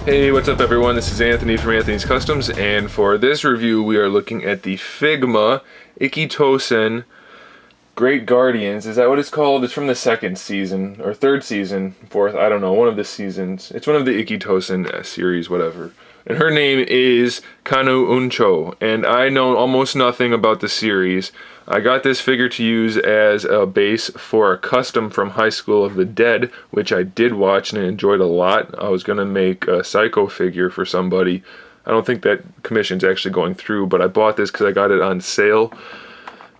Hey, what's up everyone? This is Anthony from Anthony's Customs, and for this review we are looking at the Figma Ikkitousen Great Guardians. Is that what it's called? It's from the second season, or third season, fourth, I don't know, one of the seasons. It's one of the Ikkitousen series, whatever. And her name is KANU UNCHOU, and I know almost nothing about the series. I got this figure to use as a base for a custom from High School of the Dead, which I did watch and enjoyed a lot. I was going to make a Psycho figure for somebody. I don't think that commission's actually going through, but I bought this because I got it on sale.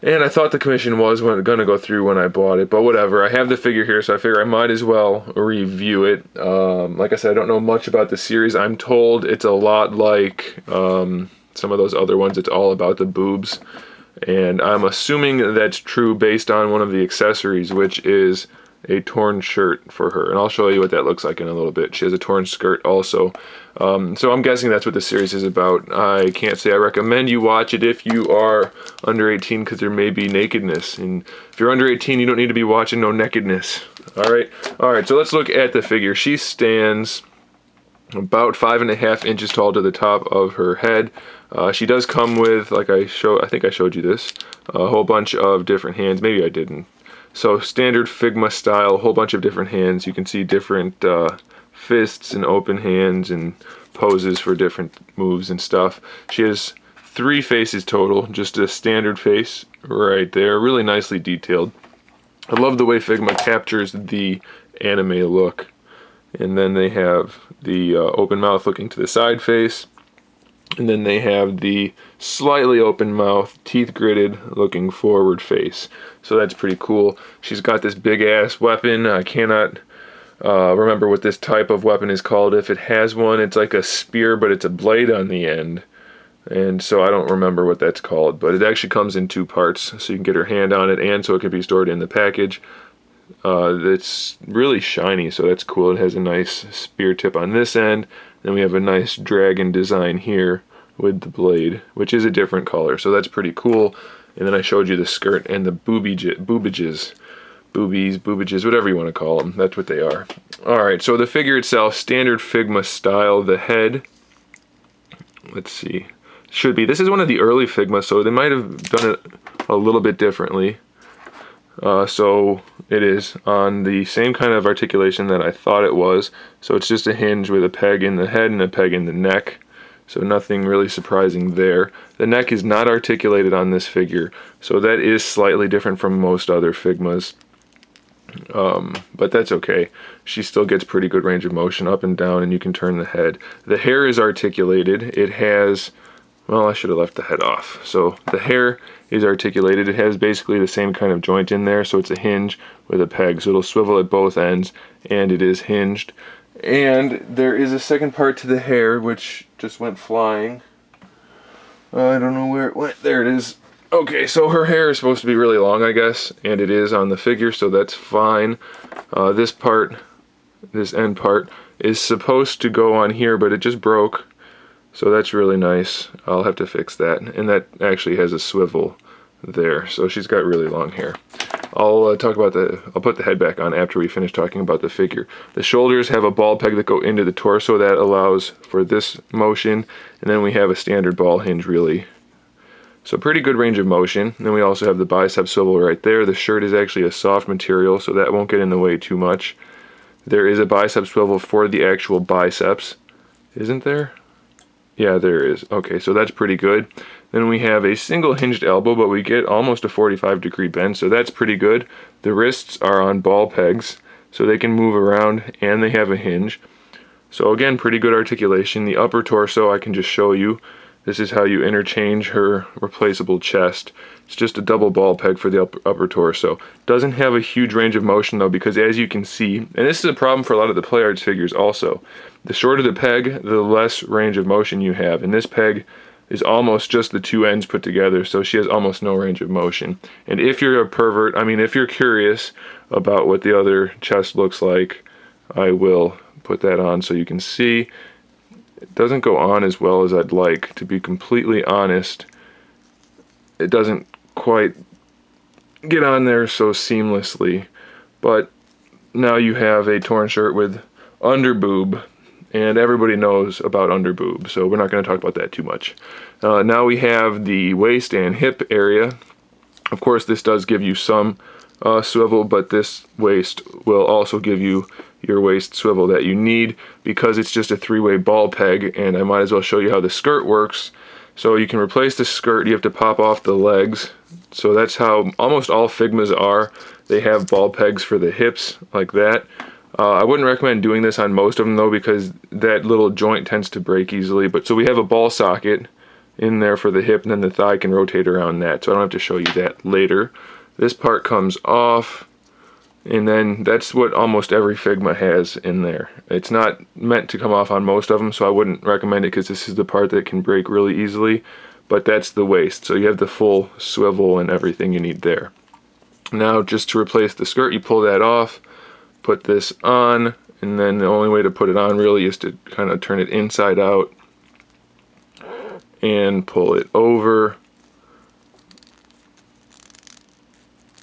And I thought the commission was going to go through when I bought it, but whatever. I have the figure here, so I figure I might as well review it. Like I said, I don't know much about the series. I'm told it's a lot like some of those other ones. It's all about the boobs. And I'm assuming that's true based on one of the accessories, which is a torn shirt for her. And I'll show you what that looks like in a little bit. She has a torn skirt also. So I'm guessing that's what the series is about. I can't say I recommend you watch it if you are under 18, because there may be nakedness. And if you're under 18, you don't need to be watching no nakedness. Alright, so let's look at the figure. She stands about 5.5 inches tall to the top of her head. She does come with, like I think I showed you this, a whole bunch of different hands. Maybe I didn't. So standard Figma style, a whole bunch of different hands. You can see different fists and open hands and poses for different moves and stuff. She has 3 faces total, just a standard face right there, really nicely detailed. I love the way Figma captures the anime look. And then they have the open mouth looking to the side face. And then they have the slightly open mouth, teeth gritted, looking forward face. So that's pretty cool. She's got this big ass weapon. I cannot remember what this type of weapon is called. If it has one, it's like a spear, but it's a blade on the end. And so I don't remember what that's called. But it actually comes in 2 parts, so you can get her hand on it, and so it can be stored in the package. It's really shiny, so that's cool. It has a nice spear tip on this end. Then we have a nice dragon design here with the blade, which is a different color, so that's pretty cool. And then I showed you the skirt and the boobages, whatever you want to call them. That's what they are. Alright, so the figure itself, standard Figma style. The head, let's see, should be, this is one of the early Figma, so they might have done it a little bit differently. So it is on the same kind of articulation that I thought it was. So it's just a hinge with a peg in the head and a peg in the neck. So nothing really surprising there. The neck is not articulated on this figure, so that is slightly different from most other Figmas. But that's okay. She still gets pretty good range of motion up and down, and you can turn the head. The hair is articulated. It has, well, I should have left the head off. So the hair is articulated. It has basically the same kind of joint in there, so it's a hinge with a peg, so it'll swivel at both ends, and it is hinged. And there is a second part to the hair, which just went flying. I don't know where it went. There it is. Okay, so her hair is supposed to be really long, I guess, and it is on the figure, so that's fine. This part, this end part, is supposed to go on here, but it just broke. So that's really nice. I'll have to fix that. And that actually has a swivel there. So she's got really long hair. I'll put the head back on after we finish talking about the figure. The shoulders have a ball peg that go into the torso. That allows for this motion. And then we have a standard ball hinge, really. So pretty good range of motion. And then we also have the bicep swivel right there. The shirt is actually a soft material, so that won't get in the way too much. There is a bicep swivel for the actual biceps. Isn't there? Yeah, there is. Okay, so that's pretty good. Then we have a single hinged elbow, but we get almost a 45-degree bend, so that's pretty good. The wrists are on ball pegs, so they can move around, and they have a hinge. So again, pretty good articulation. The upper torso, I can just show you. This is how you interchange her replaceable chest. It's just a double ball peg for the upper torso. Doesn't have a huge range of motion though, because as you can see, and this is a problem for a lot of the Play Arts figures also, the shorter the peg, the less range of motion you have. And this peg is almost just the 2 ends put together, so she has almost no range of motion. And if you're a pervert, if you're curious about what the other chest looks like, I will put that on so you can see. It doesn't go on as well as I'd like, to be completely honest. It doesn't quite get on there so seamlessly, but now you have a torn shirt with under boob and everybody knows about under boob, so we're not going to talk about that too much. Now we have the waist and hip area. Of course, this does give you some swivel, but this waist will also give you your waist swivel that you need because it's just a 3-way ball peg, and I might as well show you how the skirt works. So you can replace the skirt, you have to pop off the legs. So that's how almost all Figmas are. They have ball pegs for the hips like that. I wouldn't recommend doing this on most of them though, because that little joint tends to break easily. But so we have a ball socket in there for the hip, and then the thigh can rotate around that. So I don't have to show you that later. This part comes off, and then that's what almost every Figma has in there. It's not meant to come off on most of them, so I wouldn't recommend it because this is the part that can break really easily. But that's the waist, so you have the full swivel and everything you need there. Now just to replace the skirt, you pull that off, put this on, and then the only way to put it on really is to kind of turn it inside out and pull it over.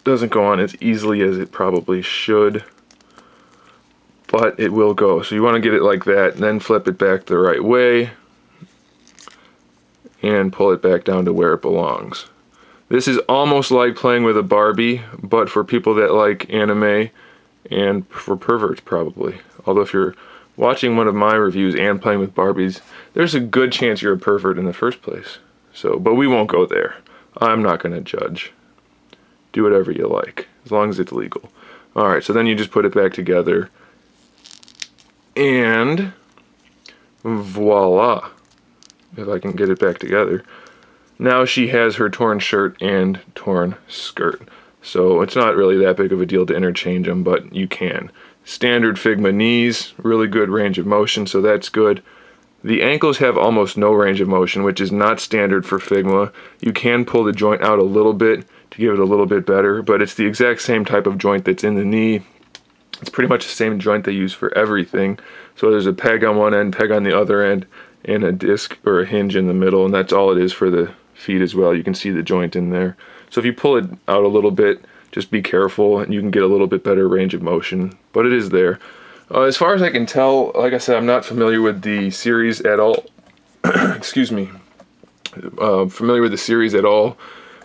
Doesn't go on as easily as it probably should, but it will go. So you want to get it like that, and then flip it back the right way and pull it back down to where it belongs. This is almost like playing with a Barbie, but for people that like anime and for perverts probably. Although if you're watching one of my reviews and playing with Barbies, there's a good chance you're a pervert in the first place. So, but we won't go there. I'm not going to judge. Do whatever you like, as long as it's legal. Alright, so then you just put it back together, and voila. If I can get it back together. Now she has her torn shirt and torn skirt. So it's not really that big of a deal to interchange them, but you can. Standard Figma knees, really good range of motion, so that's good. The ankles have almost no range of motion, which is not standard for Figma. You can pull the joint out a little bit to give it a little bit better, but it's the exact same type of joint that's in the knee. It's pretty much the same joint they use for everything. So there's a peg on one end, peg on the other end, and a disc or a hinge in the middle, and that's all it is for the feet as well. You can see the joint in there. So if you pull it out a little bit, just be careful, and you can get a little bit better range of motion, but it is there. As far as I can tell, like I said, I'm not familiar with the series at all. Excuse me. Familiar with the series at all,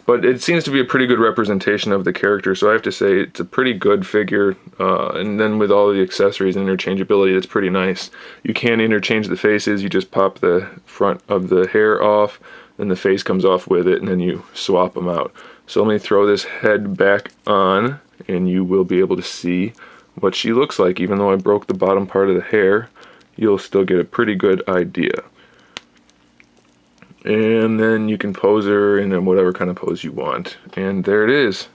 but it seems to be a pretty good representation of the character, so I have to say it's a pretty good figure, and then with all the accessories and interchangeability, it's pretty nice. You can interchange the faces. You just pop the front of the hair off, then the face comes off with it, and then you swap them out. So let me throw this head back on, and you will be able to see what she looks like. Even though I broke the bottom part of the hair, you'll still get a pretty good idea. And then you can pose her in whatever kind of pose you want. And there it is.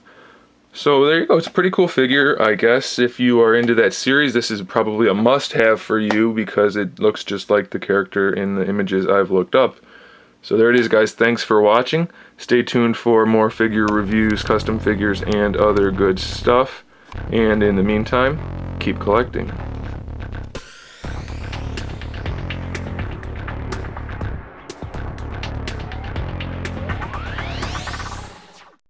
So there you go. It's a pretty cool figure, I guess. If you are into that series, this is probably a must-have for you because it looks just like the character in the images I've looked up. So there it is, guys. Thanks for watching. Stay tuned for more figure reviews, custom figures, and other good stuff. And in the meantime, keep collecting.